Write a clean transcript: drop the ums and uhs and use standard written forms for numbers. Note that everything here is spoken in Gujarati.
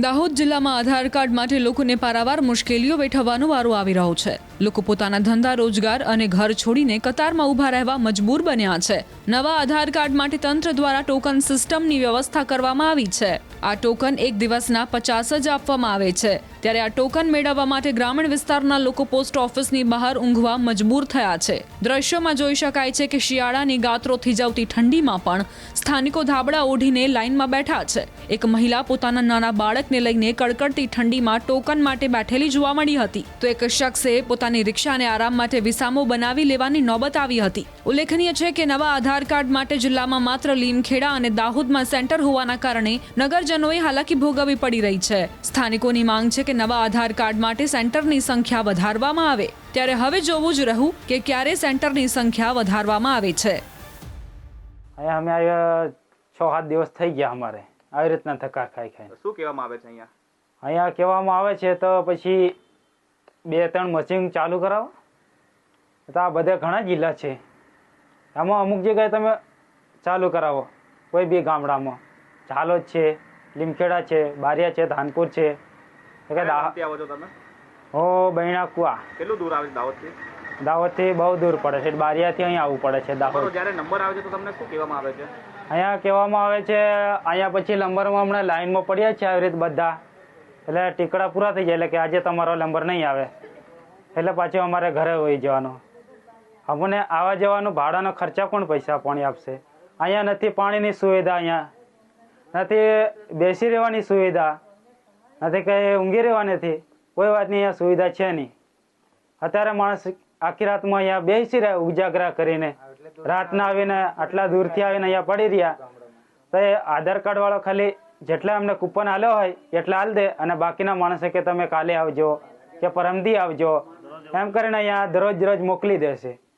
દાહોદ જિલ્લામાં આધાર કાર્ડ માટે લોકોને પારાવાર મુશ્કેલીઓ વેઠવવાનો વારો આવી રહ્યો છે। લોકો પોતાના ધંધા રોજગાર અને ઘર છોડીને કતારમાં ઊભા રહેવા મજબૂર બન્યા છે। નવા આધાર કાર્ડ માટે તંત્ર દ્વારા ટોકન સિસ્ટમની વ્યવસ્થા કરવામાં આવી છે। આ ટોકન એક દિવસના 50 જ આપવામાં આવે છે। ત્યારે આ ટોકન મેળવવા માટે ગ્રામીણ વિસ્તારના લોકો પોસ્ટ ઓફિસની બહાર ઊંઘવા મજબૂર થયા છે। દ્રશ્યોમાં જોઈ શકાય છે કે શિયાળાની ગાત્રો થીજાવતી ઠંડીમાં પણ સ્થાનિકો ધાબળા ઓઢીને લાઇનમાં બેઠા છે। એક મહિલા પોતાના નાના બાળકને લઈને કડકડતી ઠંડીમાં ટોકન માટે બેઠેલી જોવા મળી હતી, તો એક શખ્સે પોતાની રિક્ષાને આરામ માટે વિસામો બનાવી લેવાની નોબત આવી હતી। ઉલ્લેખનીય છે કે નવા આધાર કાર્ડ માટે જિલ્લામાં માત્ર લીમખેડા અને દાહોદમાં સેન્ટર હોવાના કારણે નગરજનોએ હાલાકી ભોગવવી પડી રહી છે। સ્થાનિકોની માંગ છે કે નવા આધાર કાર્ડ માટે સેન્ટરની સંખ્યા વધારવામાં આવે। ત્યારે હવે જોવું જ રહ્યું કે ક્યારે સેન્ટરની સંખ્યા વધારવામાં આવે છે। અહીંયા અમે આવ્યા 6-7 દિવસ થઈ ગયા અમારે આવી રીતના ધક્કા ખાઈ શું કહેવામાં આવે છે અહીંયા કહેવામાં આવે છે તો પછી 2-3 મશીન ચાલુ કરાવો। તો આ બધા ઘણા જિલ્લા છે, આમાં અમુક જગ્યાએ તમે ચાલુ કરાવો, કોઈ બી ગામડામાં ઝાલોદ છે, લીમખેડા છે, બારિયા છે, ધાનપુર છે। ઓ બૈણા કુવા કેટલું દૂર આવે છે દાહોદથી? દાહોદથી બહુ દૂર પડે છે, બારિયાથી અહીં આવવું પડે છે દાહોદ। જ્યારે નંબર આવે છે તો તમને શું કહેવામાં આવે છે? અહીંયા કહેવામાં આવે છે અહીંયા પછી નંબરમાં હમણાં લાઈનમાં પડ્યા છે આવી રીતે બધા, એટલે ટીકડા પૂરા થઈ જાય એટલે કે આજે તમારો નંબર નહીં આવે એટલે પાછું અમારે ઘરે હોઈ જવાનો। અમને આવવા જવાનું ભાડાનો ખર્ચા કોણ પૈસા પાણી આપશે? અહીંયા નથી પાણીની સુવિધા, અહીંયા નથી બેસી રહેવાની સુવિધા, નથી કંઈ ઊંઘી રહેવાની, નથી કોઈ વાતની અહીંયા સુવિધા છે નહીં। અત્યારે માણસ આખી રાતમાં અહીંયા બેસી રહ્યા ઉજાગરા કરીને, રાતના આવીને આટલા દૂરથી આવીને અહીંયા પડી રહ્યા, તો એ આધાર કાર્ડ વાળો ખાલી જેટલા અમને કૂપન આલ્યો હોય એટલા આલ દે અને બાકીના માણસે કે તમે કાલે આવજો કે પરમદી આવજો એમ કરીને અહીંયા દરરોજ મોકલી દેશે।